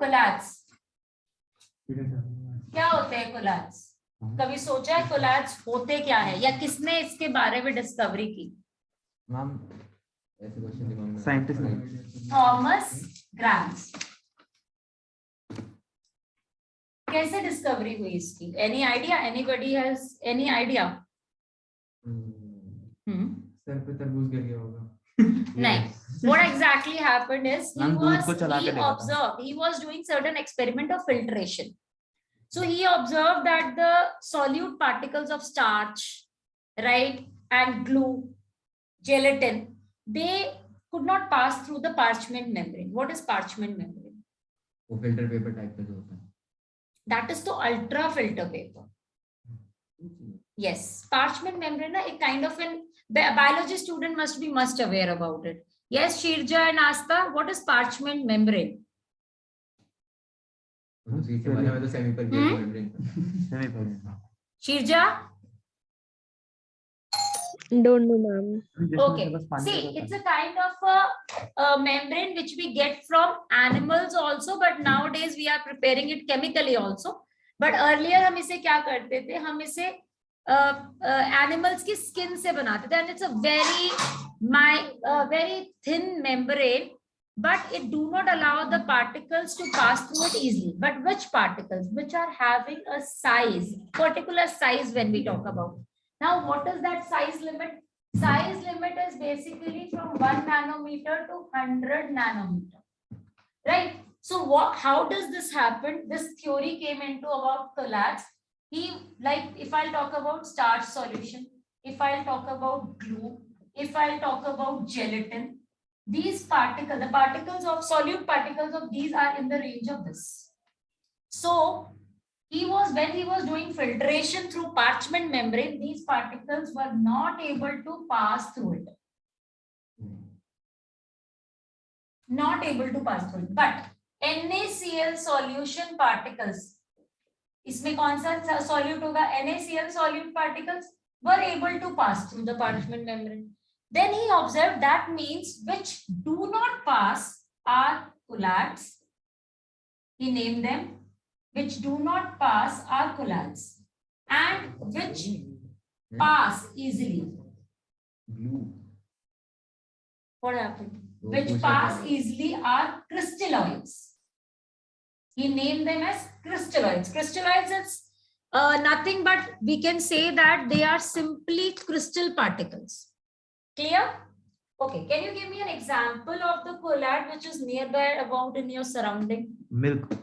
Collapse क्या होते हैं कोलैप्स? कभी सोचा है कोलैप्स होते क्या है, या किसने इसके बारे में डिस्कवरी की? मैम ऐसे क्वेश्चन दिमाग में साइंटिस्ट ने थॉमस ग्राम्स। कैसे डिस्कवरी हुई इसकी? Any idea? Anybody has any idea? Sir पे तरबूज गिर गया होगा। नहीं. What exactly happened is हम दूध को चला के देखा था। observed, he was doing certain experiment of filtration. So he observed that the solute particles of starch, right, and glue, gelatin, they could not pass through the parchment membrane. What is parchment membrane? वो filter paper type का जो होता है। That is the ultra filter paper. Yes, parchment membrane na, a kind of an biology student must be aware about it. Yes, Shirja and Asta, what is parchment membrane? तो semi पर membrane. Shirja? Don't know, ma'am. Okay. See, it's a kind of a membrane which we get from animals also, but nowadays we are preparing it chemically also. But earlier हम इसे क्या करते थे? हम इसे animals की skin से बनाते थे, and it's a very thin membrane, but it do not allow the particles to pass through it easily. But which particles? Which are having a size, particular size when we talk about. Now, what is that size limit? Size limit is basically from 1 nanometer to 100 nanometer, right? So how does this happen? This theory came into about collapse. If I'll talk about starch solution, if I'll talk about glue, if I'll talk about gelatin, these particles, the particles of solute particles of these are in the range of this. So when he was doing filtration through parchment membrane, these particles were not able to pass through it. Not able to pass through it. But NaCl solution particles, इसमें कौन सा solute होगा? NaCl solute particles were able to pass through the parchment membrane. Then he observed that means which do not pass are collads. He named them. Which do not pass are collads, and which pass easily. Glue. What happened? Which pass easily are crystalloids. He named them as crystalloids. Crystalloids is nothing but we can say that they are simply crystal particles. Clear? Okay. Can you give me an example of the collad which is nearby about in your surrounding? Milk.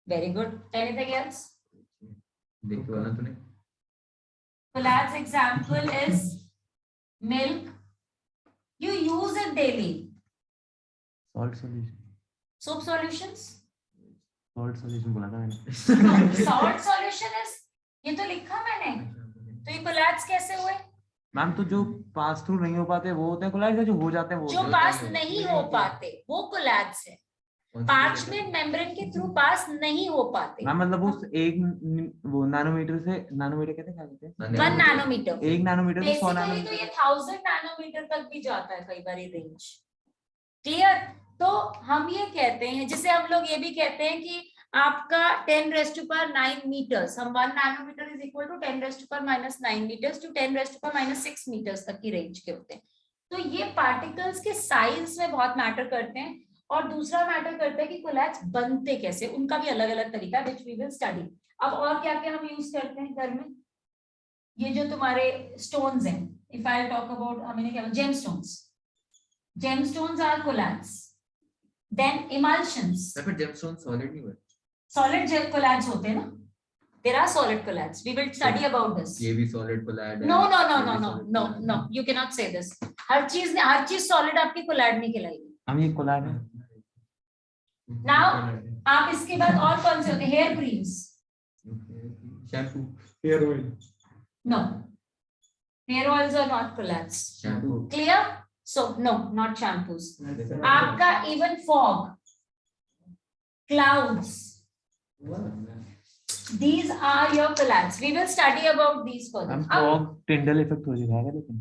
Very good. Anything else? तूने? Collad's example is milk. You use it daily. Salt solution. Soap solutions? Salt solution बोला था मैंने. No, salt solution is, ये तो लिखा मैंने. तो ये collads कैसे हुए? मैम तो जो पास थ्रू नहीं हो पाते वो होते हैं कोलैप्स, जो हो जाते हैं वो जो पास नहीं हो पाते वो collads है. पार्चमेंट मेम्ब्रेन के थ्रू पास नहीं हो पाते. मैम मतलब उस वो नैनोमीटर से, नैनोमीटर कहते हैं क्या कहते हैं? 1 नैनोमीटर. 1 नैनोमीटर से 100 बेसिकली तो ये 1000 नैनोमीटर तक भी जाता है कई बार रेंज. क्लियर? तो हम ये कहते हैं, जिसे हम लोग ये भी कहते हैं कि आपका 10⁻⁹ मीटर्स, हम 1 nanometre is equal to 10⁻⁻9 metres to 10⁻⁻6 metres तक की रेंज के होते हैं. तो ये पार्टिकल्स के साइज में बहुत मैटर करते हैं. और दूसरा मैटर करता है कि कोलैड्स बनते कैसे, उनका भी अलग अलग तरीका है व्हिच वी विल स्टडी. अब और क्या क्या हम यूज करते हैं घर में? ये जो तुम्हारे स्टोन्स हैं, इफ आई टॉक अबाउट, मैंने क्या बोला, gemstones are colloids. Then emulsions. फिर जेमस्टोन सॉलिड नहीं होते? सॉलिड जेल कोलैड्स होते हैं ना. There are solid colloids. We will study about this. ये भी सॉलिड कोलैड है? No no no no no no no, you can not say this. हर चीज सॉलिड आपकी कोलैड नहीं कहलाएगी. हम ये कोलैड है. नाउ आप इसके बाद और कौन से होते हैं? Hair creams. Shampoo, hair oil. No, hair oils are not collads. Shampoo. Clear? So no, not shampoos. आपका even fog, clouds, these are your collads. We will study about these further. हम fog Tyndall effect हो जाएगा लेकिन.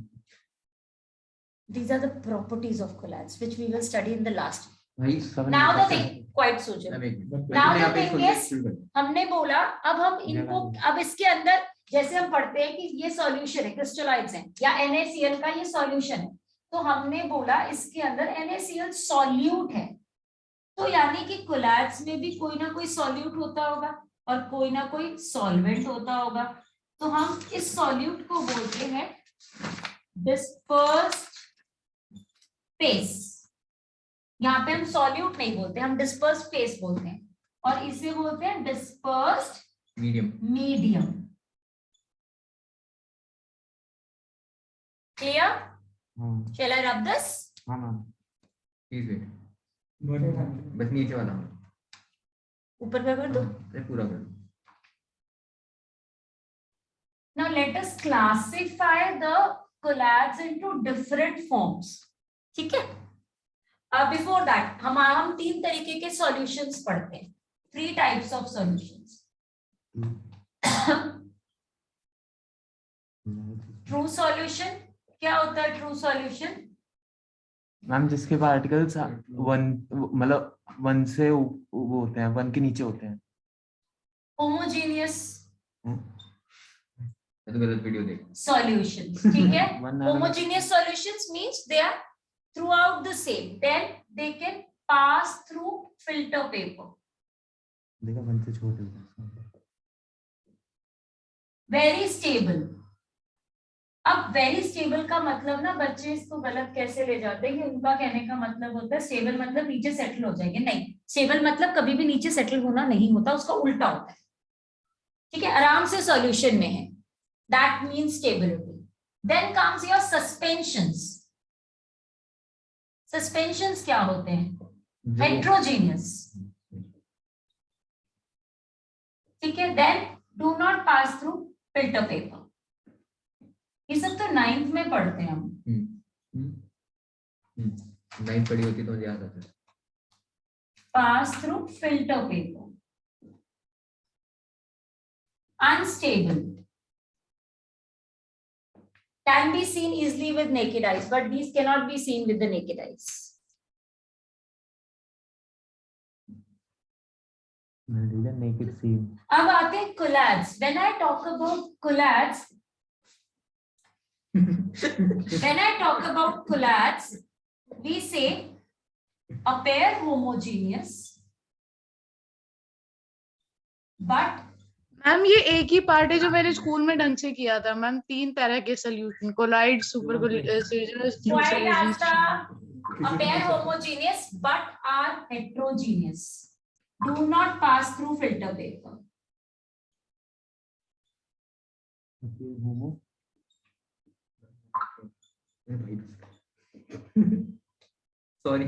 These are the properties of collads which we will study in the last. भाई Now the thing, quite Sujal. अब एक minute Now तूने the यहाँ पे thing इसको is- शुरू कर हमने बोला अब हम इनको अब इसके अंदर जैसे हम पढ़ते हैं कि ये सॉल्यूशन है, क्रिस्टलाइड्स हैं या NaCl का ये सॉल्यूशन है, तो हमने बोला इसके अंदर NaCl सॉल्यूट है, तो यानी कि कोलैप्स में भी कोई ना कोई सॉल्यूट होता होगा और कोई ना कोई सॉल्वेंट होता होगा, तो हम इस सॉल्यूट को बोलते हैं डिस्पर्स्ड फेस। यहाँ पे हम सॉल्यूट नहीं बोलते, हम डिस्पर्स्ड फेस बोलते हैं और इसे बोलते हैं डिस्पर्स्ड मीडियम मीडियम। क्लियर? हाँ Shall I rub this? हाँ मैम। प्लीज वेट बस नीचे वाला ऊपर का कर दो। अरे पूरा कर दो। Now let us classify the collabs into different forms. ठीक है? Before that हम तीन तरीके के solutions पढ़ते हैं, 3 types of solutions. True solution क्या होता है? True solution मैम जिसके पार्टिकल्स वन मतलब 1 से वो होते हैं, 1 के नीचे होते हैं। homogeneous मैं तो गलत वीडियो देख solutions. ठीक है? One nanometer. Homogeneous solutions means they are throughout the same, then they can pass through filter paper. देखा 1 से छोटे होते हैं। Very stable. अब वेरी स्टेबल का मतलब ना बच्चे इसको गलत कैसे ले जाते हैं कि उनका कहने का मतलब होता है स्टेबल मतलब नीचे सेटल हो जाएंगे, नहीं, स्टेबल मतलब कभी भी नीचे सेटल होना नहीं होता, उसका उल्टा होता है। ठीक है, आराम से सॉल्यूशन में है, that means stability. Then comes your suspensions. Suspensions क्या होते हैं? हेट्रोजेनियस। ठीक है, then do not pass through filter paper. ये सब तो 9th में पढ़ते हैं हम। 9th पढ़ी होती तो याद आता है। Pass through filter paper. Unstable. Can be seen easily with naked eyes, but these cannot be seen with the naked eyes. Naked scene. अब आते हैं collabs. When I talk about collabs, we say a pair homogeneous, but ma'am ये एक ही part है जो मैंने school में ढंग से किया था मैम। 3 तरह के solution, colloid, super quite after a pair homogeneous but are heterogeneous, do not pass through filter paper. Sorry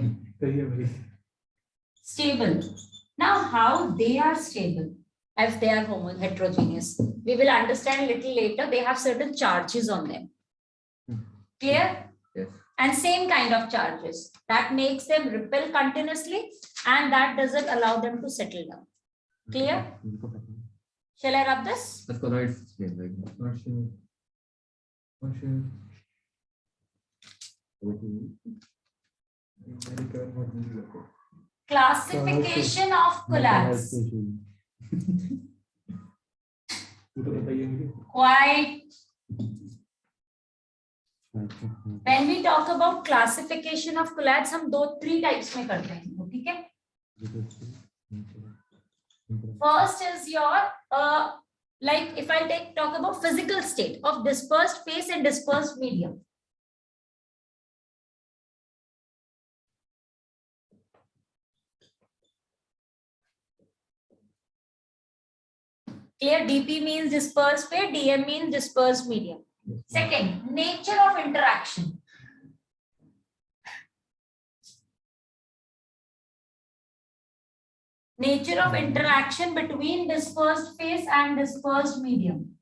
Stable. Now how they are stable if they are heterogeneous? We will understand little later. They have certain charges on them. Clear? Yes. And same kind of charges that makes them repel continuously and that doesn't allow them to settle down. Clear? Shall I rub this? बस colloids explain like not sure. Classification of collapse. Quite. When we talk about classification of collapse, हम 3 types में करते हैं, ठीक है? First is your like if I talk about physical state of dispersed phase and dispersed medium. Clear? DP means dispersed phase, DM means dispersed medium. Second, nature of interaction. Nature of interaction between dispersed phase and dispersed medium.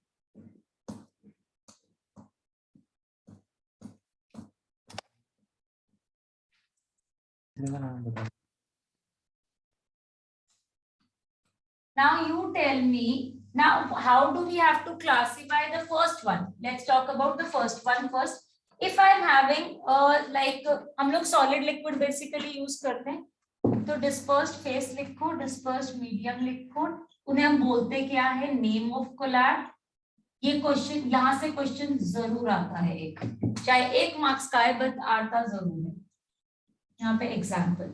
Now you tell me, now how do we have to classify the first one? Let's talk about the first one first. If I am having like हम लोग solid liquid basically use करते हैं, तो dispersed phase लिखो, dispersed medium लिखो, उन्हें हम बोलते क्या है, नेम ऑफ कोलैब। ये क्वेश्चन, यहाँ से क्वेश्चन जरूर आता है, एक चाहे 1 मार्क्स का है बट आता जरूर है। यहाँ पे example,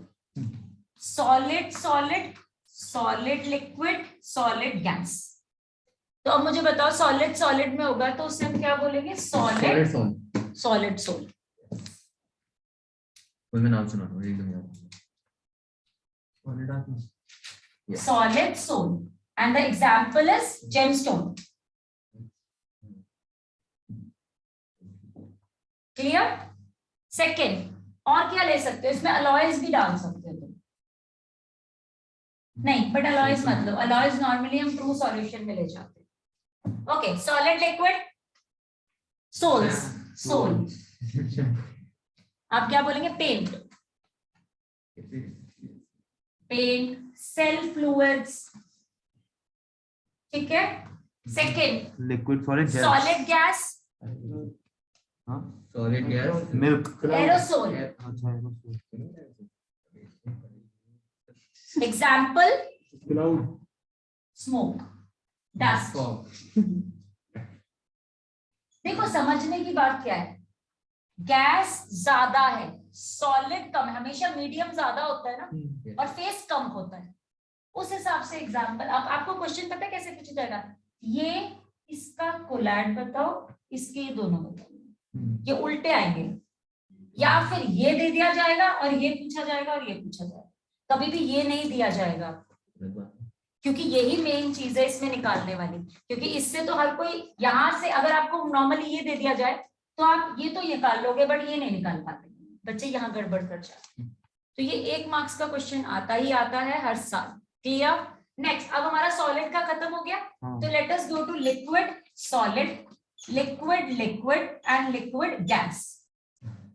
solid solid, solid liquid, solid gas. तो अब मुझे बताओ सॉलिड सॉलिड में होगा तो उससे हम क्या बोलेंगे, सॉलिड सॉलिड सोल। मैं नाम सुना था एकदम याद। Yeah. Solid soul, and the example is gemstone. Clear? Second, और क्या ले सकते हो इसमें, alloys भी डाल सकते हो तुम। नहीं, but alloys मत लो, alloys normally हम true solution में ले जाते हैं। Okay, solid liquid, souls, soul। आप क्या बोलेंगे, paint, पेंट, सेल फ्लूइड्स, ठीक है। Second, liquid solid gel, solid gas, हाँ सॉलिड गैस, मिल्क, एरोसोल। अच्छा एग्जाम्पल, क्लाउड, स्मोक, डस्ट। देखो समझने की बात क्या है, गैस ज्यादा है, सॉलिड कम है, हमेशा मीडियम ज्यादा होता है ना, और फेस कम होता है, उस हिसाब से एग्जाम्पल। अब आपको क्वेश्चन पता है कैसे पूछा जाएगा, ये इसका कोलैड बताओ, इसके ये दोनों बताओ, ये उल्टे आएंगे, या फिर ये दे दिया जाएगा और ये पूछा जाएगा और ये पूछा जाएगा, कभी भी ये नहीं दिया जाएगा, क्योंकि यही मेन चीज है इसमें निकालने वाली। क्योंकि इससे तो हर कोई, यहाँ से अगर आपको नॉर्मली ये दे दिया जाए तो आप ये तो निकाल लोगे, बट ये नहीं निकाल पाते, बच्चे यहाँ गड़बड़ कर जाते हैं। तो ये 1 मार्क्स का क्वेश्चन आता ही आता है हर साल। क्लियर? नेक्स्ट, अब हमारा सॉलिड का खत्म हो गया, तो let us go to liquid solid, liquid liquid and liquid gas.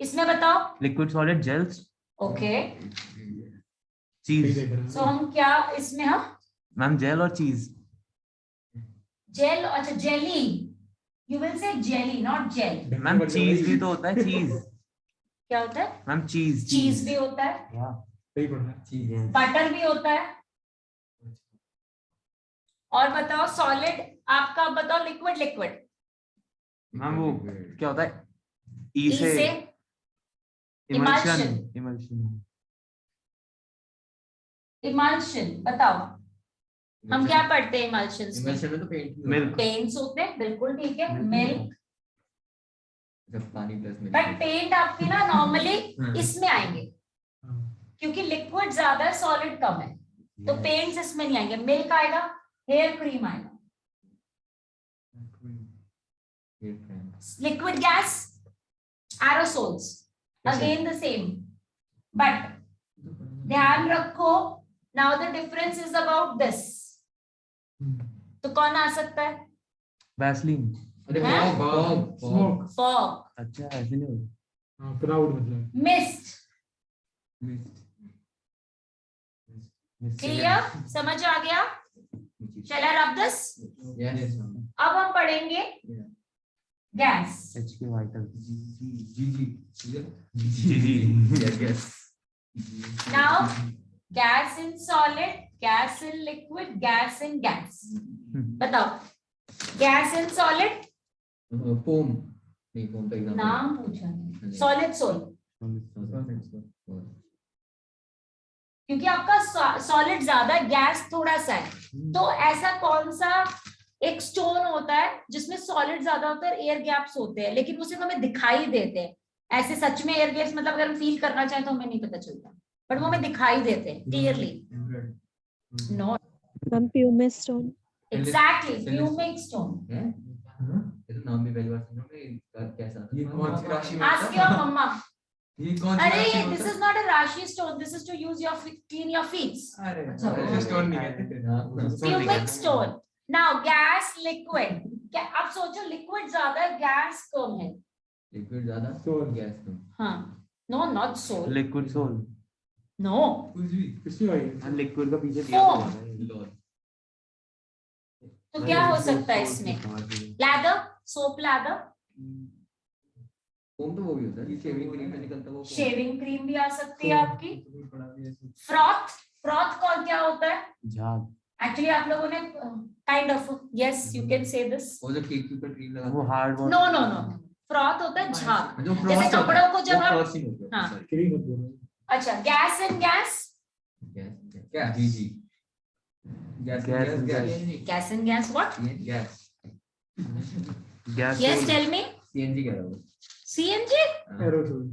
इसमें बताओ, लिक्विड सॉलिड जेल्स, ओके, चीज। सो हम क्या इसमें, हम मैम जेल और चीज, जेल, अच्छा jelly, you will say jelly not gel. Ma'am cheese भी तो होता है, चीज क्या होता है, मैम, चीज चीज भी होता है, सही पढ़ना है। बटर भी होता है। और बताओ सॉलिड आपका, बताओ लिक्विड लिक्विड, मैम वो क्या होता है, ई ई से से इमल्शन, emulsion। इमल्शन, इमल्शन बताओ, हम क्या पढ़ते हैं इमल्शंस में, इमल्शन में तो पेंट, मिल्क, पेंट्स होते हैं, बिल्कुल ठीक है, मिल्क, जब पानी प्लस में, बट पेंट आपके ना नॉर्मली इसमें आएंगे, क्योंकि लिक्विड ज्यादा है, सॉलिड कम है, तो पेंट्स इसमें नहीं आएंगे। मिल्क आएगा, हेयर क्रीम आएगा, liquid gas, aerosols, again the same, but ध्यान रखो, now the difference is about this. तो कौन आ सकता है, वैसलीन, अरे हैं? फॉग, स्मोक, फॉग, अच्छा ऐसे नहीं होता, हाँ क्लाउड मतलब मिस्ट। क्लियर, समझ आ गया? Shall I rub this? Yes, अब हम पढ़ेंगे गैस। एचके वाइटल, yes yes. Now gas in solid, gas in liquid, gas in gas। बताओ, गैस इन सॉलिड, फोम नहीं, फोम का एग्जांपल, नाम पूछा है, सॉलिड सोल, क्योंकि आपका सॉलिड ज्यादा है, गैस थोड़ा सा है, तो ऐसा कौन सा एक स्टोन होता है जिसमें सॉलिड ज्यादा होता है, एयर गैप्स होते हैं, लेकिन वो सिर्फ हमें दिखाई देते हैं, ऐसे सच में एयर गैप्स मतलब अगर हम फील करना चाहें तो हमें नहीं पता चलता, बट वो हमें दिखाई देते हैं clearly. No, ma'am pumice stone, exactly, pumice stone. है, ये तो नाम भी पहली बार सुना मैं, कैसा, ये कौन सी राशि में आस्क योर मम्मा। ये कौन सी अरे राशि में दिस इज नॉट अ राशि stone, this is to use your clean your feet, अरे अच्छा, स्टोन नहीं कहते pumice stone. Now gas liquid, क्या आप सोचो, लिक्विड ज्यादा है, गैस कम है। लिक्विड ज्यादा, सोल, गैस कम, हाँ, no not sol, liquid sol, no, कुछ भी किसकी आई लिक्विड का पीछे दिया फोम। हुआ है। लॉर्ड, तो क्या हो सकता है इसमें, लैदर, सोप लैदर, फोम तो वो भी होता है, शेविंग क्रीम में निकलता है वो foam। शेविंग क्रीम भी आ सकती है आपकी, फ्रॉथ, फ्रॉथ कौन क्या होता है? झाग, एक्चुअली आप लोगों ने kind of, yes you can say this. वो जो केक के ऊपर क्रीम लगा वो hard no no no, froth होता है झाग। जो जैसे कपड़ों को जब आप, फ्रॉस्टिंग होता है हाँ। sorry। क्रीम मत बोलो। अच्छा गैस एंड गैस, क्या जी जी gas Gas gas and gas gas and gas what? Gas gas yes tell me. CNG कह रहा हूँ सीएनजी, एरोसोल।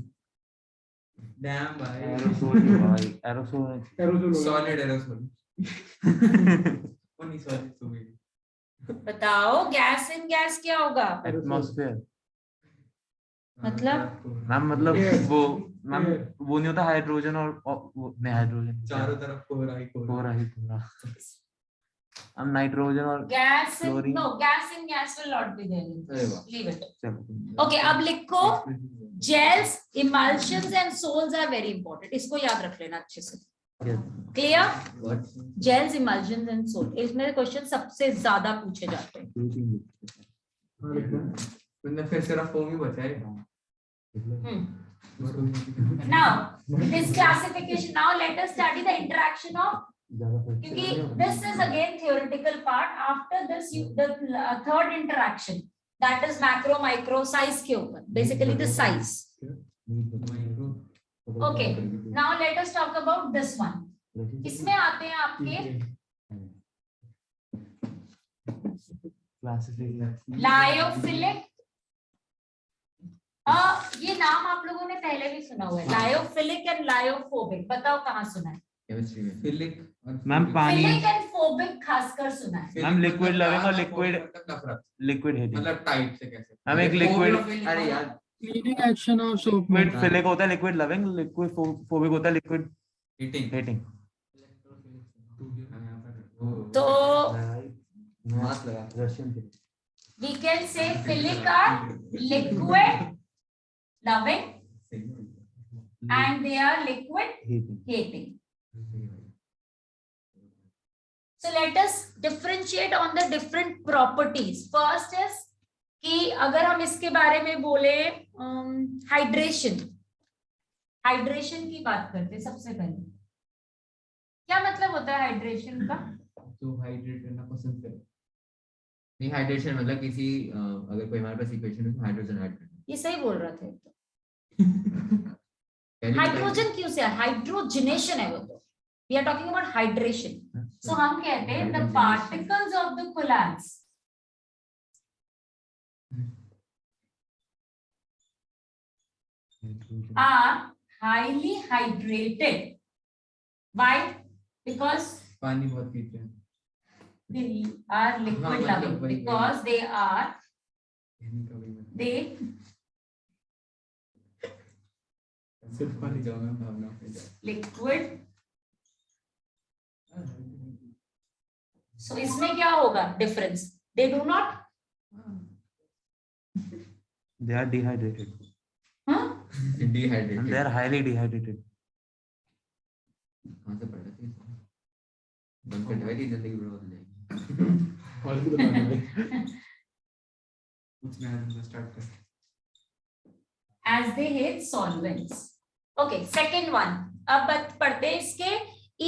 डैम भाई एरोसोल भाई, एरोसोल एरोसोल होगा। सॉलिड एरोसोल वो नहीं सॉलिड तो भी बताओ गैस एंड गैस क्या होगा? एटमॉस्फेयर मतलब? मैम, मतलब Air. वो मैम Air. वो नहीं होता हाइड्रोजन और वो नहीं, हाइड्रोजन चारों तरफ कोहरा ही पूरा ही पूरा, हम नाइट्रोजन और gas and Chlorine. No, gas and gas will not be there, अरे वाह। Leave it. चलो ओके अब लिखो gels, emulsions and sols are very important, इसको याद रख लेना अच्छे से। Clear? What gels, emulsions and sol, इसमें क्वेश्चन सबसे ज्यादा पूछे जाते हैं। हाँ, लिखो। तुमने फिर सिर्फ फोम ही बचा है Now this classification, now let us study the interaction of, क्योंकि this is again theoretical part. After this you, the third interaction, that is macro micro size के ऊपर, basically the size. Okay, now let us talk about this one. इसमें आते हैं आपके lyophilic, ये नाम आप लोगों ने पहले भी सुना हुआ है, लायोफिलिक एंड लायोफोबिक, बताओ कहाँ सुना है? केमिस्ट्री में फिलिक मैम पानी, फिलिक एंड फोबिक खासकर सुना है। मैम लिक्विड लविंग और लिक्विड हेटिंग, मतलब टाइप से कैसे हम एक लिक्विड, अरे यार cleaning action of soap liquid philic होता है लिक्विड लविंग, लिक्विड फोबिक होता है लिक्विड हीटिंग हेटिंग। तो मास लगा Russian we can say philic are liquid loving and they are liquid hating. hating. So let us differentiate on the different properties. First is कि अगर हम इसके बारे में बोले हाइड्रेशन, हाइड्रेशन की बात करते हैं सबसे पहले। क्या मतलब होता है हाइड्रेशन का? जो हाइड्रेट करना पसंद करे। नहीं हाइड्रेशन मतलब किसी अगर कोई हमारे पास इक्वेशन है तो हाइड्रोजन ऐड करना। ये सही बोल रहा था। पहले हाइड्रोजन क्यों से? हाइड्रोजनेशन है वो तो। We are talking about hydration. So हम कहते हैं the particles of the colloids are highly hydrated. Why? Because पानी बहुत पीते हैं। they are liquid loving. Because they are they सिर्फ पानी जाऊंगा भावना पे liquid. So इसमें क्या होगा difference? They do not They are dehydrated. Dehydrated. And they are highly dehydrated. कहाँ से पढ़ा था ये? बंद कर दे जिंदगी बर्बाद हो जाएगी। और भी बताना है। कुछ नया स्टार्ट कर। as they hate solvents. Okay, second one. अब पढ़ते हैं इसके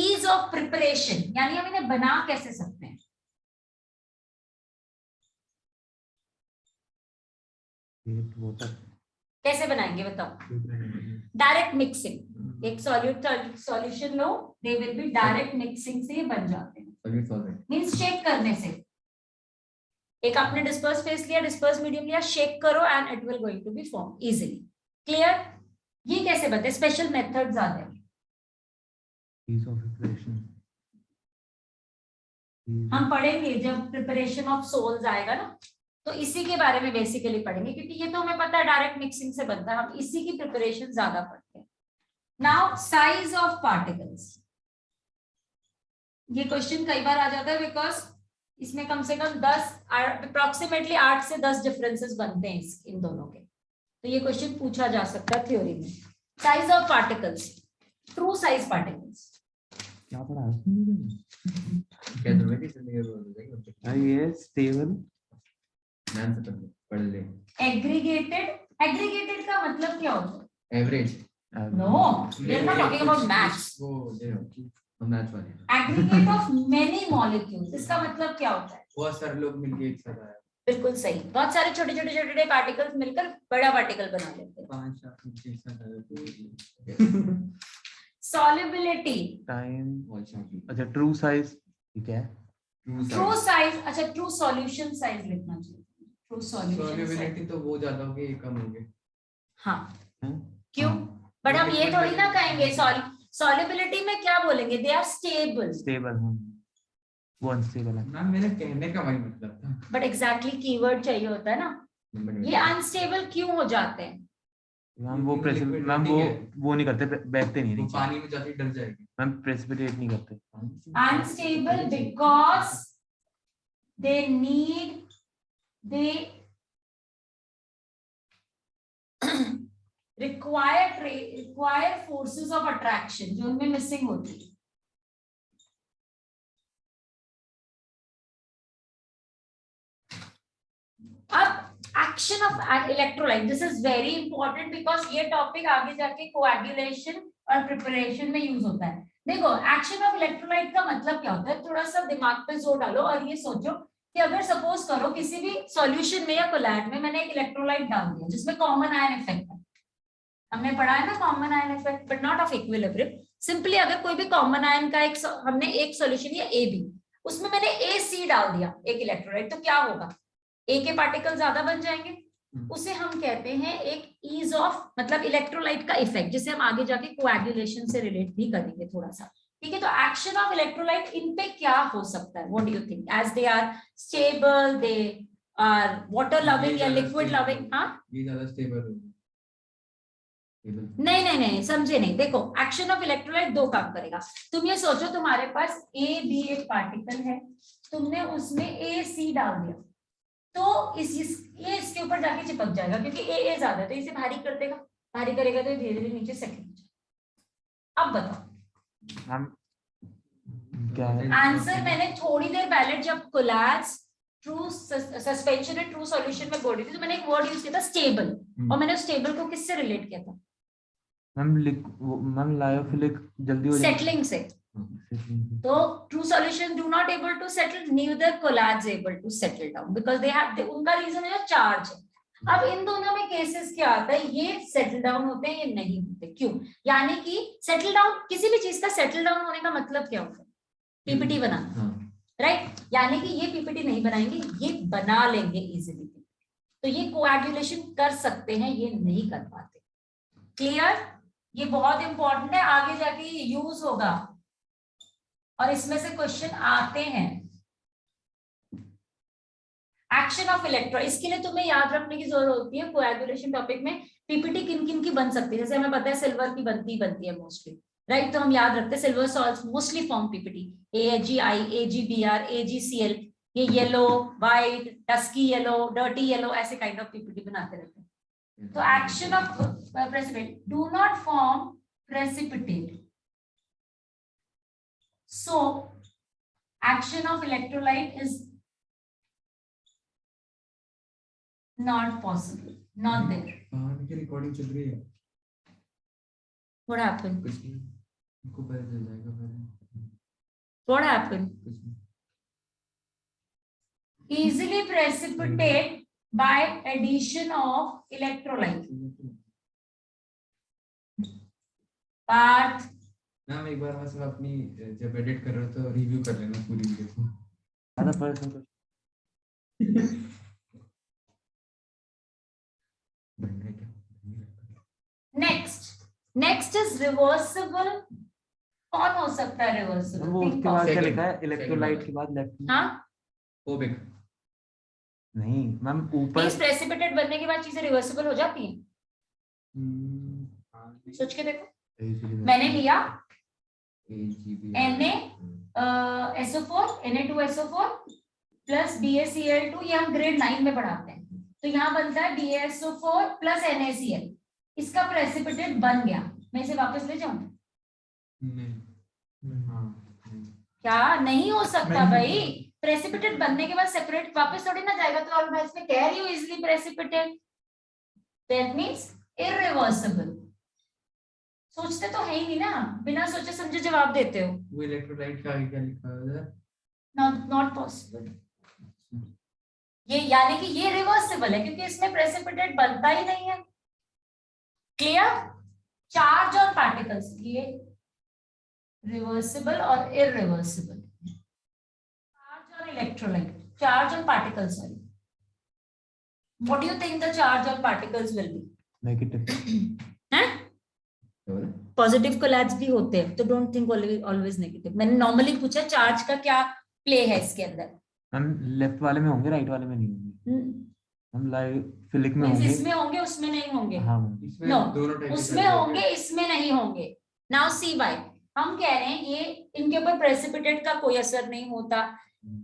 ease of preparation, यानी हम इन्हें बना कैसे सकते हैं? Heat water. कैसे बनाएंगे बताओ? डायरेक्ट मिक्सिंग, एक solution low, they will be direct mixing से ये बन जाते हैं। Solute solvent. मींस शेक करने से। एक आपने डिस्पर्स फेस लिया, डिस्पर्स मीडियम लिया, शेक करो and it will going to be form easily. Clear? ये कैसे बनते हैं? स्पेशल मेथड्स आते हैं। Ease of preparation. हम पढ़ेंगे जब प्रिपरेशन ऑफ सोल्स आएगा ना, तो इसी के बारे में बेसिकली पढ़ेंगे, क्योंकि ये तो हमें पता है डायरेक्ट मिक्सिंग से बनता है, हम इसी की प्रिपरेशन ज्यादा पढ़ते हैं। नाउ साइज ऑफ पार्टिकल्स, ये क्वेश्चन कई बार आ जाता है बिकॉज इसमें कम से कम 10 अप्रोक्सीमेटली 8 से 10 डिफरेंसेस बनते हैं इन दोनों के, तो ये क्वेश्चन पूछा जा सकता है थ्योरी में। Size of particles, true size particles. क्या पढ़ा है? क्या जरूरत है जिंदगी बर्बाद हो जाएगी। ये स्टेबल, ध्यान से पढ़ ले। एग्रीगेटेड, एग्रीगेटेड का मतलब क्या होता है? Average No, we are not talking about mass. वो मैच वाले Aggregate of many molecules. इसका मतलब क्या होता है? बहुत सारे लोग मिलके एक साथ आए बिल्कुल सही, बहुत सारे छोटे छोटे छोटे पार्टिकल्स मिलकर बड़ा पार्टिकल बना लेते हैं। 5 या 6 एक साथ आए Solubility. टाइम बहुत शांति अच्छा ट्रू साइज ठीक है True size, अच्छा true solution size लिखना चाहिए। True solution size. सॉल्युबिलिटी तो वो ज्यादा होगी ये कम होगी हाँ, हम्म? क्यों? बट हम ये थोड़ी ना कहेंगे solubility में क्या बोलेंगे? They are stable. स्टेबल वो अनस्टेबल है मैम मेरे कहने का वही मतलब था But exactly keyword चाहिए होता है ना। ये अनस्टेबल क्यों हो जाते हैं? मैम वो Liquid मैम नहीं है। वो नहीं करते बैठते नहीं वो नीचे पानी में जाती डर जाएगी मैम प्रेसिपिटेट नहीं करते Unstable because they require forces of attraction जो उनमें मिसिंग होती है। अब action of electrolyte, this is very important because ये टॉपिक आगे जाके कोएगुलेशन और प्रिपरेशन में यूज होता है। देखो एक्शन ऑफ इलेक्ट्रोलाइट का मतलब क्या होता है, थोड़ा सा दिमाग पे जोर डालो और ये सोचो कि अगर सपोज करो किसी भी सॉल्यूशन में या कोलैट में मैंने एक इलेक्ट्रोलाइट डाल दिया जिसमें कॉमन आयन इफेक्ट है, हमने पढ़ा है ना common ion effect but not of equilibrium. Simply अगर कोई भी कॉमन आयन का एक हमने एक सॉल्यूशन या ए बी, उसमें मैंने ए सी डाल दिया एक इलेक्ट्रोलाइट, तो क्या होगा? ए के पार्टिकल ज्यादा बन जाएंगे, उसे हम कहते हैं एक ईज ऑफ मतलब इलेक्ट्रोलाइट का इफेक्ट, जिसे हम आगे जाके कोएगुलेशन से रिलेट भी करेंगे थोड़ा सा। ठीक है, तो एक्शन ऑफ इलेक्ट्रोलाइट इन पे क्या हो सकता है? What do you think? As they are stable, they are water loving या लिक्विड लविंग? हाँ, ये ज्यादा स्टेबल होगी नहीं नहीं नहीं, समझे नहीं। देखो एक्शन ऑफ इलेक्ट्रोलाइट दो काम करेगा। तुम ये सोचो तुम्हारे पास ए बी एक पार्टिकल है, तुमने उसमें ए सी डाल दिया, तो ये इसके ऊपर जाके चिपक जाएगा क्योंकि ए ज्यादा है, तो इसे भारी कर देगा, भारी करेगा तो धीरे धीरे नीचे सेटल हो जाएगा। अब बताओ हम क्या है आंसर। मैंने थोड़ी देर पहले जब collapse true suspension and true solution में बोल रही थी तो मैंने एक वर्ड यूज किया था स्टेबल, और मैंने स्टेबल को किससे रिलेट किया था? मैम लायोफिलिक जल्दी हो जाएगा सेटलिंग से। तो true solution do not able to settle, neither colloids able to settle down because they have उनका रीजन है चार्ज है। अब इन दोनों में केसेस क्या आता है, ये सेटल डाउन होते हैं, ये नहीं होते। क्यों? यानी कि सेटल डाउन, किसी भी चीज का सेटल डाउन होने का मतलब क्या होता है? पीपीटी बनाना, राइट? यानी कि ये पीपीटी नहीं बनाएंगे, ये बना लेंगे इजीली, तो ये कोएगुलेशन कर सकते हैं, ये नहीं कर पाते। क्लियर? ये बहुत इंपॉर्टेंट है, आगे जाके ये यूज होगा और इसमें से क्वेश्चन आते हैं। एक्शन ऑफ इलेक्ट्रोलाइट, इसके लिए तुम्हें याद रखने की जरूरत होती है कोएगुलेशन टॉपिक में पीपीटी किन किन की बन सकती है। जैसे हमें पता है सिल्वर की बनती है मोस्टली, राइट? तो हम याद रखते हैं silver salts mostly form PPT, AgI, AgBr, AgCl, ये yellow, white, dusky yellow, dirty yellow, ऐसे काइंड ऑफ पीपीटी बनाते रहते हैं। तो action of precipitate, do not form precipitate, so action of electrolyte is not possible, not there. की recording चल रही है What happened? कुछ नहीं, उनको पता चल जाएगा पहले What happened? कुछ नहीं Easily precipitate by addition of electrolyte. Parth, ma'am एक बार बस अपनी जब एडिट कर रहे हो तो रिव्यू कर लेना पूरी वीडियो को। आधा पर्सन को next is reversible. कौन हो सकता है रिवर्सिबल? वो उसके बाद क्या लिखा है इलेक्ट्रोलाइट के बाद लेफ्ट में? हाँ, ओबिक नहीं मैम ऊपर इस प्रेसिपिटेट बनने के बाद चीजें रिवर्सिबल हो जाती हैं। सोच के देखो, मैंने लिया Na Na2SO4 प्लस BaCl2, ये हम ग्रेड 9 में पढ़ाते हैं, तो यहाँ बनता है BaSO4 प्लस NaCl, इसका प्रेसिपिटेट बन गया। मैं इसे वापस ले जाऊं? क्या नहीं हो सकता भाई? प्रेसिपिटेट बनने के बाद सेपरेट वापस थोड़ी ना जाएगा, तो मैं इसमें कह रही हूँ easily precipitate, that means irreversible. सोचते तो है ही नहीं ना, बिना सोचे समझे जवाब देते हो। वो इलेक्ट्रोलाइट का आगे क्या लिखा हुआ है? Not possible. ये यानी कि ये रिवर्सिबल है क्योंकि इसमें प्रेसिपिटेट बनता ही नहीं है। क्लियर? चार्ज और पार्टिकल्स ये रिवर्सिबल और इरिवर्सिबल। चार्ज और इलेक्ट्रोलाइट, चार्ज और particles, sorry. What do you think the charge और पार्टिकल्स विल बी? नेगेटिव। हैं? पॉजिटिव कोलैप्स भी होते हैं, तो डोंट थिंक ऑलवेज नेगेटिव। मैंने नॉर्मली पूछा चार्ज का क्या प्ले है इसके अंदर। हम लेफ्ट वाले में होंगे, राइट वाले में नहीं होंगे। हम फिलिक में होंगे। इसमें होंगे, उसमें नहीं होंगे। हाँ इसमें No, दोनों टाइप के उसमें charge होंगे, इसमें नहीं होंगे। Now see why. हम कह रहे हैं ये इनके ऊपर प्रेसिपिटेट का कोई असर नहीं होता,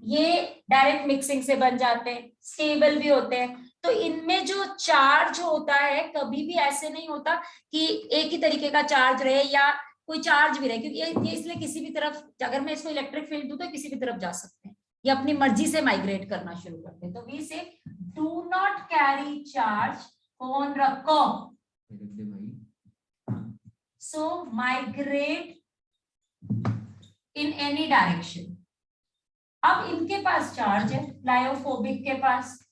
ये डायरेक्ट मिक्सिंग से बन जाते हैं, स्टेबल भी होते हैं। तो इनमें जो चार्ज होता है कभी भी ऐसे नहीं होता कि एक ही तरीके का चार्ज रहे या कोई चार्ज भी रहे, क्योंकि ये इसलिए किसी भी तरफ, अगर मैं इसको इलेक्ट्रिक फील्ड दूं तो किसी भी तरफ जा सकते हैं, ये अपनी मर्जी से माइग्रेट करना शुरू करते हैं। तो वी से do not carry charge, phone रखो, सो माइग्रेट इन एनी डायरेक्शन। अब इनके पास चार्ज है, लायोफोबिक के पास,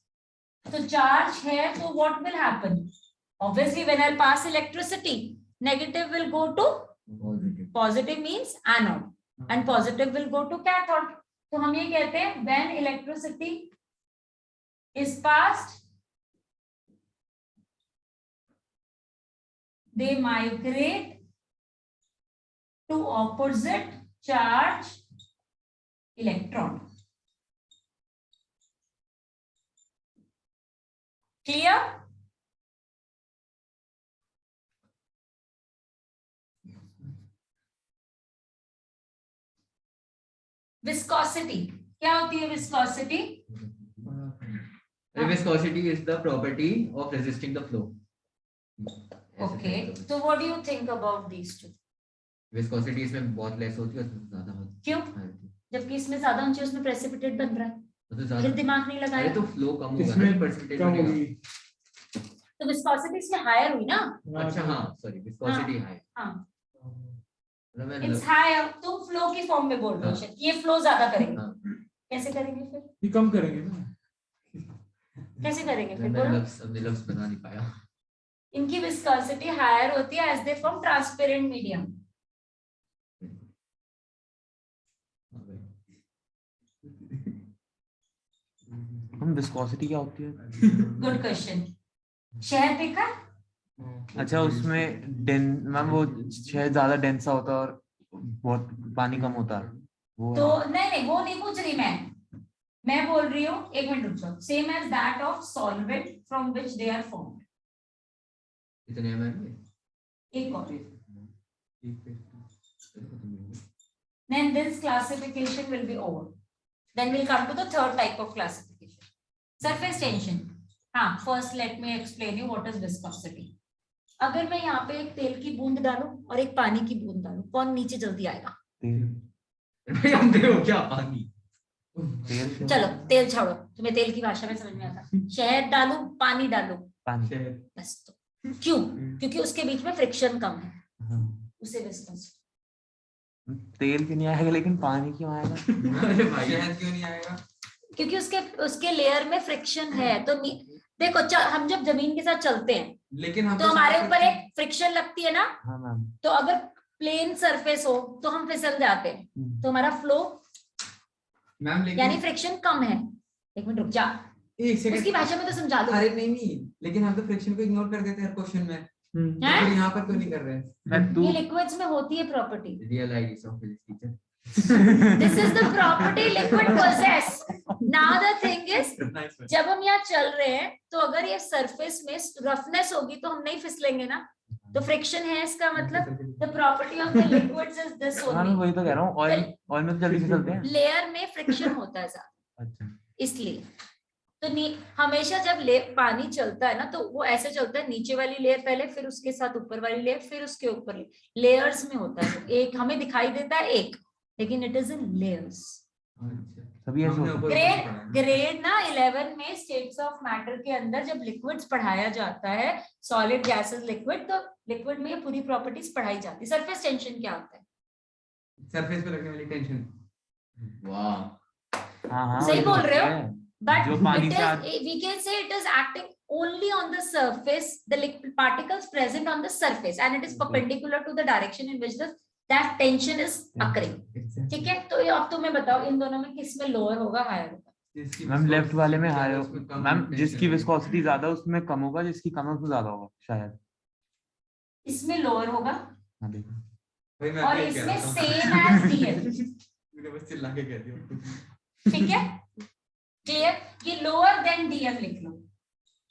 तो चार्ज है, तो what will happen? Obviously when I pass electricity, negative will go to positive, means anode, and positive will go to cathode. तो हम ये कहते हैं when electricity is passed, they migrate to opposite charge electron. Clear? Viscosity क्या होती है? viscosity Viscosity is the property of resisting the flow. okay, so what do you think about these two? Viscosity इसमें बहुत less होती है, उसमें ज्यादा होती है। क्यों? जबकि इसमें ज्यादा ऊंची, उसमें प्रेसिपिटेट बन रहा है, तो फिर ज्यादा दिमाग नहीं अरे लगाया। तो फ्लो कम होगा ना, इसमें परसेंटेज कम बढ़ेगा। होगी। तो विस्कोसिटी इसमें हायर हुई ना। अच्छा हाँ, सॉरी, विस्कोसिटी हाई। हाँ, मतलब मैं इट्स हायर। तुम फ्लो की फॉर्म में बोल रहे हो, शायद ये फ्लो ज्यादा करेंगे। हाँ। कैसे करेंगे फिर? ये कम करेंगे ना। कैसे करेंगे फिर? मैं बोलो। लफ्ज बना नहीं पाया। इनकी विस्कोसिटी हायर होती है as they form transparent medium. हम विस्कोसिटी क्या होती है? Good question. शहद देखा? अच्छा, उसमें मैम वो शहद ज्यादा डेंसा होता है और बहुत पानी कम होता है वो। तो नहीं, वो नहीं पूछ रही मैं बोल रही हूँ, एक मिनट रुक जाओ। Same as that of solvent from which they are formed. इतने एमएल एक और। Then this classification will be over. Then we'll come to the third type of classification. Surface tension. हाँ, first let me explain you what is viscosity. अगर मैं यहाँ पे एक तेल की बूंद डालूं और एक पानी की बूंद डालूं, कौन नीचे जल्दी आएगा? जानते हो क्या? पानी। तेल। चलो तेल छोड़ो, तुम्हें तेल की भाषा में समझ में आता। शहद डालूं, पानी डालूं, पानी। बस। तो क्यों? क्योंकि उसके बीच में फ्रिक्शन कम है, हाँ। उसे विस्कोसिटी। तेल क्यों नहीं आएगा लेकिन पानी क्यों आएगा? अरे भाई, शहद क्यों नहीं आएगा? क्योंकि उसके लेयर में फ्रिक्शन है। तो देखो, हम जब जमीन के साथ चलते हैं लेकिन हम तो हमारे ऊपर एक फ्रिक्शन लगती है ना। हाँ मैम। तो अगर प्लेन सरफेस हो तो हम फिसल जाते हैं, तो हमारा फ्लो मैम लेकिन यानी फ्रिक्शन कम है। एक मिनट रुक जा, एक सेकंड उसकी भाषा में तो समझा दो। अरे नहीं, लेकिन हम तो फ्रिक्शन को इग्नोर कर देते हैं हर क्वेश्चन में, हैं? लेकिन यहाँ पर तो नहीं कर रहे हैं। ये लिक्विड्स में होती है property. Real ideas of physics teacher. This is the property liquid possess. Now the thing is, जब हम यहाँ चल रहे हैं तो अगर ये सरफेस में रफनेस होगी तो हम नहीं फिसलेंगे ना। तो फ्रिक्शन है, इसका मतलब the property of the liquids is this हाँ, मैं ओनली। वही तो कह रहा हूँ, ऑयल में तो जल्दी फिसलते हैं। लेयर में फ्रिक्शन होता है ज्यादा, अच्छा। इसलिए। तो हमेशा जब पानी चलता है ना, तो वो ऐसे चलता है, नीचे वाली लेयर पहले, फिर उसके साथ ऊपर वाली लेयर, फिर उसके ऊपर लेयर्स में होता है। एक हमें दिखाई देता है एक, लेकिन इट इज इन लेयर्स। सभी ऐसे हमने होते ऊपर ग्रेड पढ़ा है। ग्रेड ना 11 में स्टेट्स ऑफ मैटर के अंदर जब लिक्विड्स पढ़ाया जाता है, सॉलिड गैसेस लिक्विड, तो लिक्विड में ये पूरी प्रॉपर्टीज पढ़ाई जाती है। सरफेस टेंशन क्या होता है? सरफेस पे लगने वाली टेंशन। वाह हैं। हाँ सही ये बोल तो रहे हो? है। But जो पानी it से is, we can say it is acting only on the surface, the liquid particles present on the surface, and it is perpendicular to the direction in which that tension is occurring. ठीक है, तो ये अब तुम्हें बताओ इन दोनों में किस में लोअर होगा, हायर होगा? जिसकी मैम लेफ्ट viscosity वाले में ज्यादा हाई, उसमें कम मैम tension जिसकी होगी। विस्कोसिटी ज्यादा उसमें कम होगा, जिसकी कम है उसमें ज्यादा होगा शायद। इसमें लोअर होगा हाँ देखो भाई मैं और अभी कह इसमें रहा था। Same as DL. मैंने बस चिल्ला के कह दिया। ठीक है, क्लियर? ये लोअर देन डीएम लिख लो,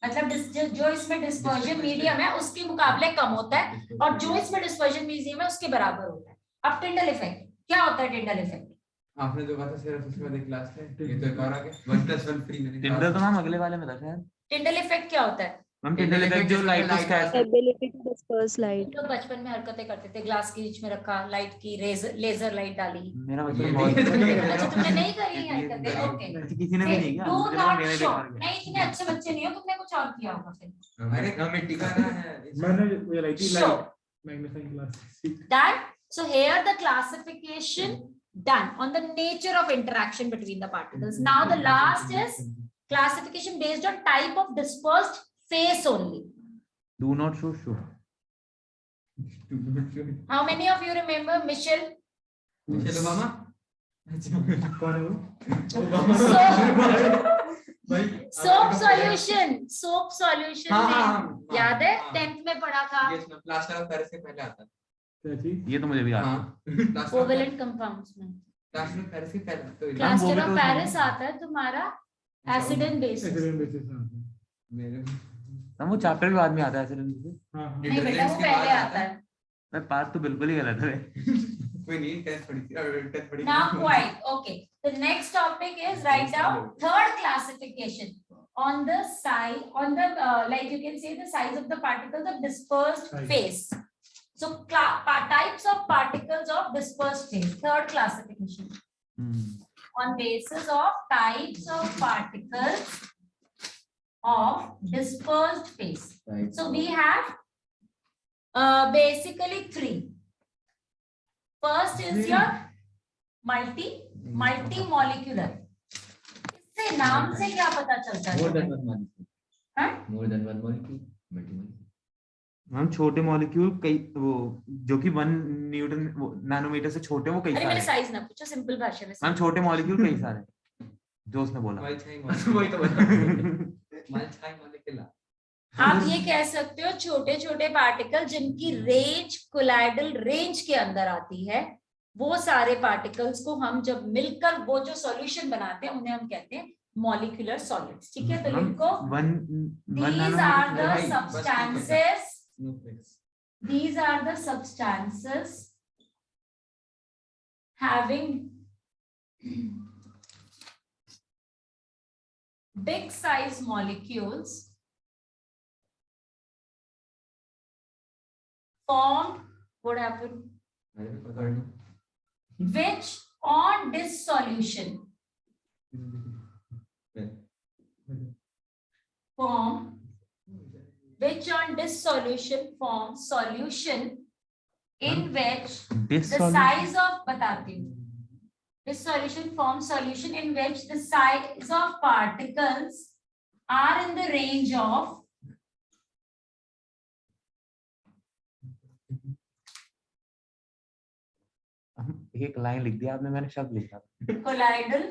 मतलब जो इसमें डिस्पर्जन मीडियम है उसके मुकाबले कम होता है, और जो इसमें डिस्पर्जन मीडियम है उसके बराबर होता है। अब टिंडल इफेक्ट क्या होता है? टिंडल इफेक्ट आपने जो कहा था सिर्फ उसके बाद एक क्लास में, ये तो एक और आ गया 1+1 फ्री मैंने टिंडल तो मैम अगले वाले में था शायद। टिंडल इफेक्ट क्या होता है? मैम टिंडल इफेक्ट जो लाइट को scatter, ability to disperse light. तो बचपन में हरकतें करते थे, ग्लास के बीच में रखा, लाइट की लेजर लाइट डाली। मेरा ये मतलब बहुत नहीं है। अच्छा तुमने नहीं करी है हरकतें? ये- ओके, अच्छा, किसी ने भी नहीं किया, डू मुझे नॉट मेरे शो। देखा गया। नहीं, इतने अच्छे बच्चे नहीं हो, तुमने कुछ और किया होगा फिर। अरे कम मिट्टी का ना है। मैंने realized he Sure. light magnifying glass. Done. So here the classification done on the nature of interaction between the particles. Now the last is classification based on type of dispersed phase only. Do not show show. How many of you remember Michel? Michelle Obama. कौन है वो? भाई Soap solution. Soap solution हाँ, में हाँ, याद है हाँ। 10th में पढ़ा था। ये इसमें प्लास्टर ऑफ पेरिस से पहले आता है। क्या चीज? ये तो मुझे भी याद है। हाँ प्लास्टर ऑफ कोवेलेंट कंपाउंड्स में प्लास्टर ऑफ पेरिस से पहले तो ये- Class- वो प्लास्टर भी ऑफ तो पेरिस उसमें- आता है तुम्हारा acid and base. Accident basis में आता है। मेरे मैम वो चैप्टर भी बाद में आता है ऐसे से। हाँ, हाँ। नहीं बेटा, वो Detergents के पहले बाद आता है। मैं पार्ट तो बिल्कुल ही गलत है। कोई नहीं, टेस्ट पढ़ी थी और टेस्ट पढ़ी Now quite okay. The next topic is write down third classification on the size, on the like you can say the size of the particles of dispersed Size. phase. So types of particles of dispersed phase. Third classification on basis of types of particles of dispersed phase. right. So we have basically three. First is your multi-molecular. इससे नाम से क्या पता चलता More than है? one molecule. हाँ? More than one molecule. Multi-molecule. Ma'am छोटे molecule कई वो जो कि 1 न्यूटन नैनोमीटर से छोटे वो कई अरे मेरे सारे। साइज ना पूछो, सिंपल भाषा में। मैम छोटे मॉलिक्यूल कई सारे जो उसने बोला। वही तो बता मल्टीप्लाई मॉलिक्यूलर। आप ये कह सकते हो छोटे छोटे पार्टिकल जिनकी रेंज कोलाइडल रेंज के अंदर आती है, वो सारे पार्टिकल्स को हम जब मिलकर वो जो सॉल्यूशन बनाते हैं उन्हें हम कहते हैं मॉलिक्यूलर सॉलिड्स। ठीक है, तो लिखो these are the भाई, बस substances, snowflakes. these are the substances having big size molecules formed, what happened, अरे पकड़ लो। which on dissolution form, which on dissolution form solution in which the size of, बताती हूँ, dissolution forms solution in which the size of particles are in the range of एक line लिख दिया आपने, मैंने शब्द लिखा। Colloidal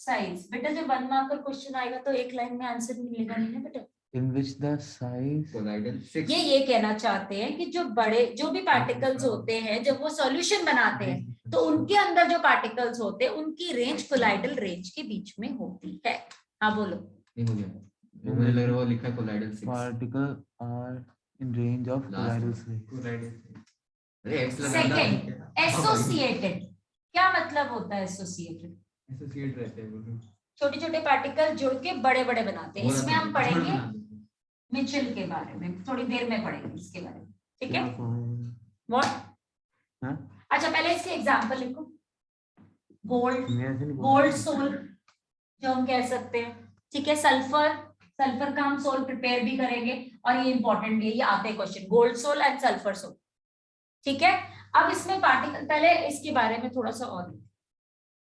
size. बेटा जब 1 मार्क का क्वेश्चन आएगा तो एक लाइन में आंसर मिलेगा नहीं ना बेटा। इन विच द साइज Colloidal 6. ये कहना चाहते हैं कि जो बड़े जो भी पार्टिकल्स होते हैं जब वो सॉल्यूशन बनाते हैं तो उनके अंदर जो पार्टिकल्स होते हैं उनकी रेंज कोलाइडल रेंज के बीच में होती है। हाँ बोलो। नहीं हो गया वो, मुझे लग रहा है वो लिखा है colloidal 6. Particle are in range of colloidal size. Colloidal. अरे x लगा सेकंड, एसोसिएटेड क्या मतलब होता है? एसोसिएटेड एसोसिएट रहते हैं वो। छोटे छोटे पार्टिकल जुड़ के बड़े बड़े बनाते हैं। इसमें हम पढ़ेंगे हाँ। मिचेल के बारे में, थोड़ी देर में पढ़ेंगे इसके बारे में। ठीक है, व्हाट? हाँ? अच्छा पहले इसके एग्जांपल लिखो। गोल्ड, मैं ऐसे नहीं बोल गोल्ड रहा। सोल, जो हम कह सकते हैं, ठीक है। सल्फर, सल्फर का हम सोल प्रिपेयर भी करेंगे और ये इंपॉर्टेंट भी है, ये आते हैं question, gold sol and sulphur sol, ठीक है। अब इसमें पार्टिकल, पहले इसके बारे में थोड़ा सा और,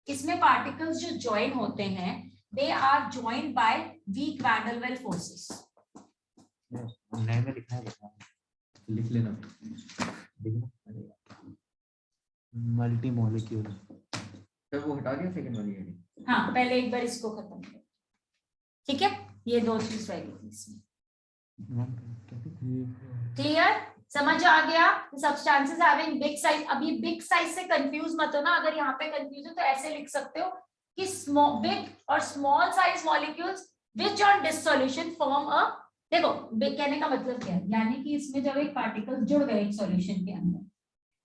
इसमें पार्टिकल्स जो ज्वाइन होते हैं they are joined by weak van der Waals forces. नए में लिखा है, लिख लेना। Multi molecule. तो वो हटा दिया सेकंड वाली है। हाँ, पहले एक बार इसको खत्म कर, ठीक है। ये दो चीज रहेगी इसमें, क्लियर, समझ आ गया। सब्सटेंसेस हैविंग बिग साइज, अभी बिग साइज से कंफ्यूज मत हो ना, अगर यहाँ पे कंफ्यूज हो तो ऐसे लिख सकते हो कि स्मॉल, बिग और small size molecules which on dissolution form a, देखो बिग कहने का मतलब क्या है, यानी कि इसमें जब एक पार्टिकल जुड़ गए एक सॉल्यूशन के अंदर,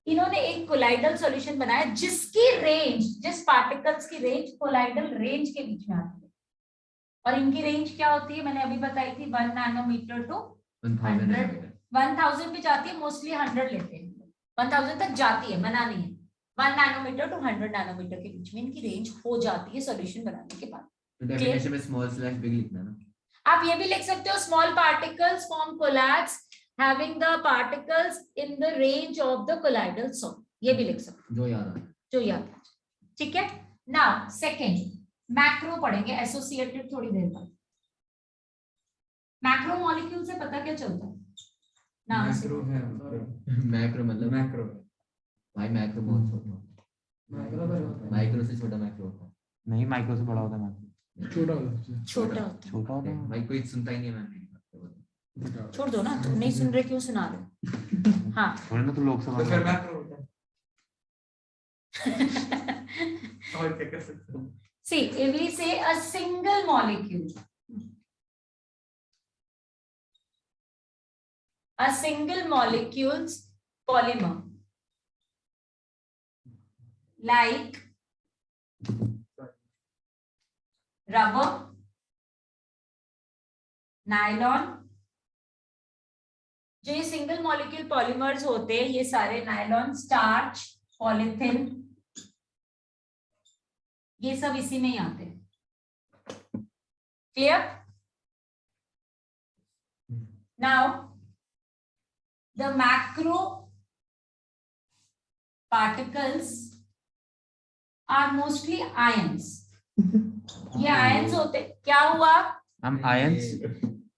इन्होंने एक कोलाइडल सॉल्यूशन बनाया जिसकी रेंज, जिस पार्टिकल्स की रेंज कोलाइडल रेंज के बीच में आती है, और इनकी रेंज क्या होती है मैंने अभी बताई थी, 1 नैनोमीटर टू 100, 1000 पे जाती है, मोस्टली 100 लेते हैं, 1000 तक जाती है, मना नहीं है। 1 नैनोमीटर टू 100 नैनोमीटर के बीच में इनकी रेंज हो जाती है सॉल्यूशन बनाने के बाद। तो डेफिनेशन में स्मॉल स्लैश बिग लिखना ना। आप ये भी लिख सकते हो, small particles form collapse having the particles in the range of the colloidal zone, ये भी लिख सकते हो, जो याद आ, जो याद है, ठीक है। नाउ सेकंड, मैक्रो पढ़ेंगे एसोसिएटेड थोड़ी देर बाद। मैक्रो मॉलिक्यूल से पता क्या चलता है, नाम से, मैक्रो है, मैक्रो मतलब मैक्रो भाई मैक्रो बहुत छोटा, माइक्रो से छोटा मैक्रो होता है। नहीं, माइक्रो से बड़ा होता है मैक्रो। छोटा होता छोटा होता है। छोटा होता है। भाई कोई सुनता ही नहीं है मैम। छोड़ दो ना, तुम नहीं सुन रहे, क्यों सुना रहे। हाँ वरना तो लोग तो समझ फिर रहे हैं। मैक्रो होता है। और क्या कर सकते हैं? see if we say a single molecule, a single molecule's polymer like rubber, nylon, जो ये सिंगल मॉलिक्यूल पॉलीमर्स होते हैं ये सारे, नायलॉन, स्टार्च, पॉलीथिन, ये सब इसी में ही आते हैं, clear. Now the macro particles are mostly ions, ये आयंस होते, क्या हुआ, हम आयंस,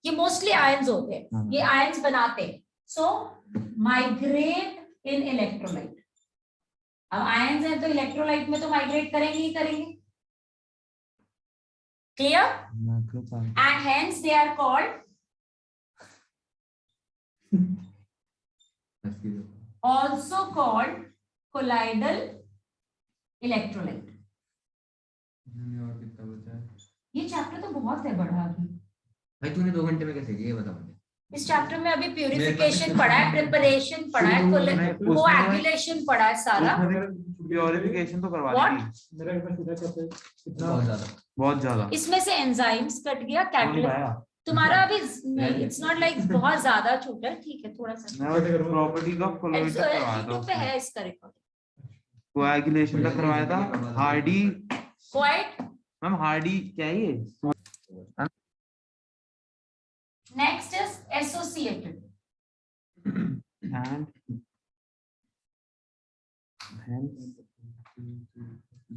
ये मोस्टली आयंस होते हैं, ये आयंस बनाते हैं, सो माइग्रेट इन इलेक्ट्रोलाइट। अब आयंस है तो इलेक्ट्रोलाइट में तो माइग्रेट करेंगे ही करेंगे, clear, macro part, and hence they are called also called colloidal electrolyte। और कितना बचा है? ये चैप्टर तो बहुत है बड़ा अभी, भाई तूने 2 घंटे में कैसे किया ये बता मुझे। इस चैप्टर में अभी प्यूरिफिकेशन पढ़ा है, प्रिपरेशन पढ़ा है, कोएगुलेशन पढ़ा है सारा। प्योरिफिकेशन तो करवा What? दी मेरा एक बार सीधा करते कितना बहुत ज्यादा। बहुत ज्यादा। इसमें से एंजाइम्स कट गया, नहीं कैटलिस्ट भाया। तुम्हारा अभी, इट्स नॉट लाइक बहुत ज्यादा छोटा है, ठीक है थोड़ा सा। मैं प्रॉपर्टी ऑफ कोलोइड तक करवाया था YouTube पे है इसका रिकॉर्ड, कोएगुलेशन तक करवाया था। Hardy, quite. मैम हार्डी क्या है ये? Next is associated, and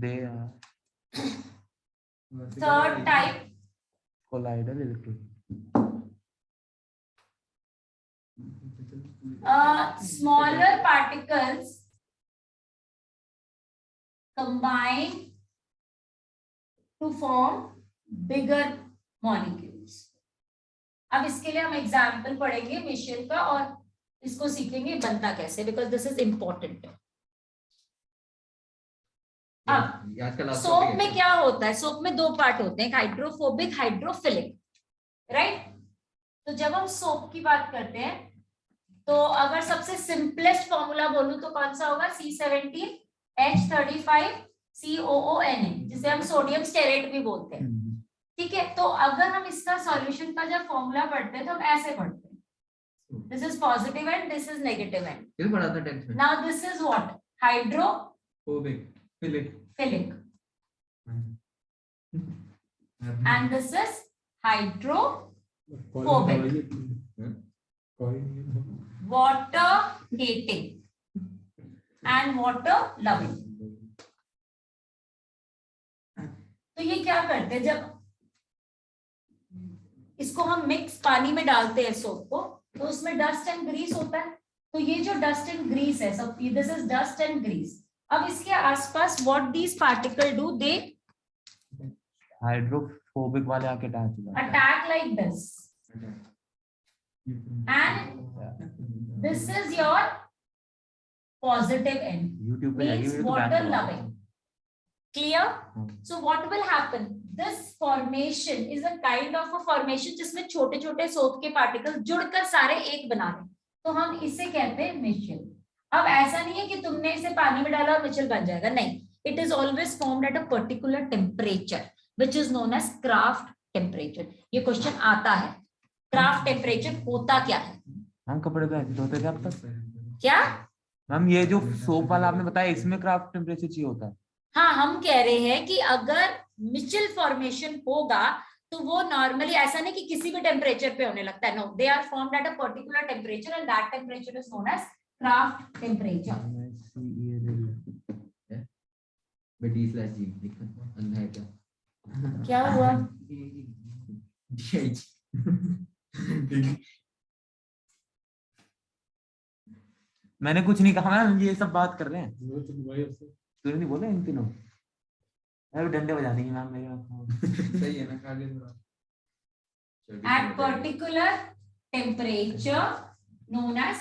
they are third type colloidal electrode. smaller particles combine to form bigger molecules। अब इसके लिए हम एग्जाम्पल पढ़ेंगे मिशेल का और इसको सीखेंगे बनता कैसे, बिकॉज दिस इज इम्पोर्टेंट। अब आज का लास्ट सोप में क्या होता है, सोप में 2 पार्ट होते हैं, हाइड्रोफोबिक, हाइड्रोफिलिक, राइट। तो जब हम सोप की बात करते हैं तो अगर सबसे सिंपलेस्ट फॉर्मूला बोलूं तो कौन सा होगा, C17H35 COONA, जिसे हम सोडियम स्टेरेट भी बोलते हैं, ठीक है। तो अगर हम इसका सॉल्यूशन का जब फॉर्मूला पढ़ते हैं तो हम ऐसे पढ़ते हैं, this is positive and this is negative and, ये पढ़ा था 10th में। Now this is what, hydrophilic, phobic, philic. and this is hydrophobic, water hating and water loving. तो ये क्या करते हैं, जब इसको हम मिक्स पानी में डालते हैं सोप को, तो उसमें डस्ट एंड ग्रीस होता है। तो ये जो डस्ट एंड ग्रीस है, सब this is dust and grease. अब इसके आसपास what these particle do, they hydrophobic वाले आके attack like this, and this is your positive end, YouTube पे means जाइए, water loving. Clear? So what will happen? This formation is a kind of a formation जिसमें छोटे छोटे soap के particle जुड़कर सारे एक बना रहे हैं, तो हम इसे कहते हैं मिचेल। अब ऐसा नहीं है कि तुमने इसे पानी में डाला और मिचेल बन जाएगा, नहीं, it is always formed at a particular temperature which is known as Kraft temperature। ये क्वेश्चन आता है, क्राफ्ट टेम्परेचर होता क्या है? हम कपड़े धोते थे अब तक। क्या मैम ये जो सोप वाला आपने बताया, इसमें क्राफ्ट टेम्परेचर चाहिए होता है? हाँ, हम कह रहे हैं कि अगर मिचेल फॉर्मेशन होगा तो वो नॉर्मली ऐसा नहीं कि किसी भी टेम्परेचर पे होने लगता है, no, they are formed at a particular temperature and that temperature is known as Kraft temperature. BT/G लिखा अंधा है क्या? क्या हुआ? DH मैंने कुछ नहीं कहा मैम, ये सब बात कर रहे हैं। सही तूने नहीं बोला इन तीनों? अरे डंडे बजा देंगे मैम मेरे। सही है ना, खा ले थोड़ा। At particular temperature known as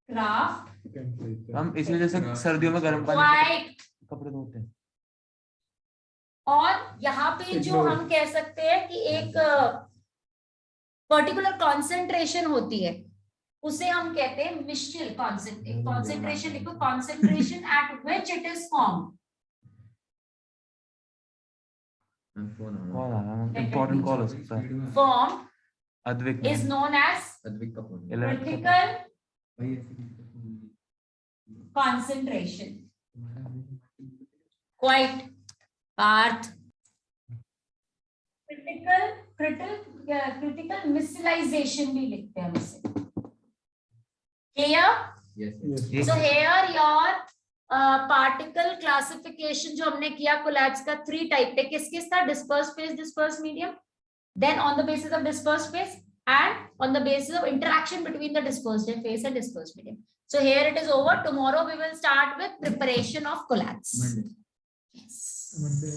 Kraft हम इसी वजह से सर्दियों में गर्म पानी White। से कपड़े धोते हैं। और यहाँ पे जो हम कह सकते हैं कि एक पर्टिकुलर कॉन्सेंट्रेशन होती है, उसे हम कहते हैं मिचेल कॉन्सेंट्रेशन। लिखो, concentration at which it is formed. Call आ रहा है, इम्पोर्टेंट कॉल हो सकता है। Formed Advik is known as Advik का फोन। critical भाई ऐसे नहीं। concentration। Quite Parth। critical micelization भी लिखते हैं हम इसे। Clear? Yes, So here your particle classification जो हमने किया कोलैप्स का 3 टाइप पे, किस किस था? dispersed phase, dispersed medium, then on the basis of dispersed phase and on the basis of interaction between the dispersed phase and dispersed medium. So here it is over. Tomorrow we will start with preparation of collapse. Monday. Yes. Monday.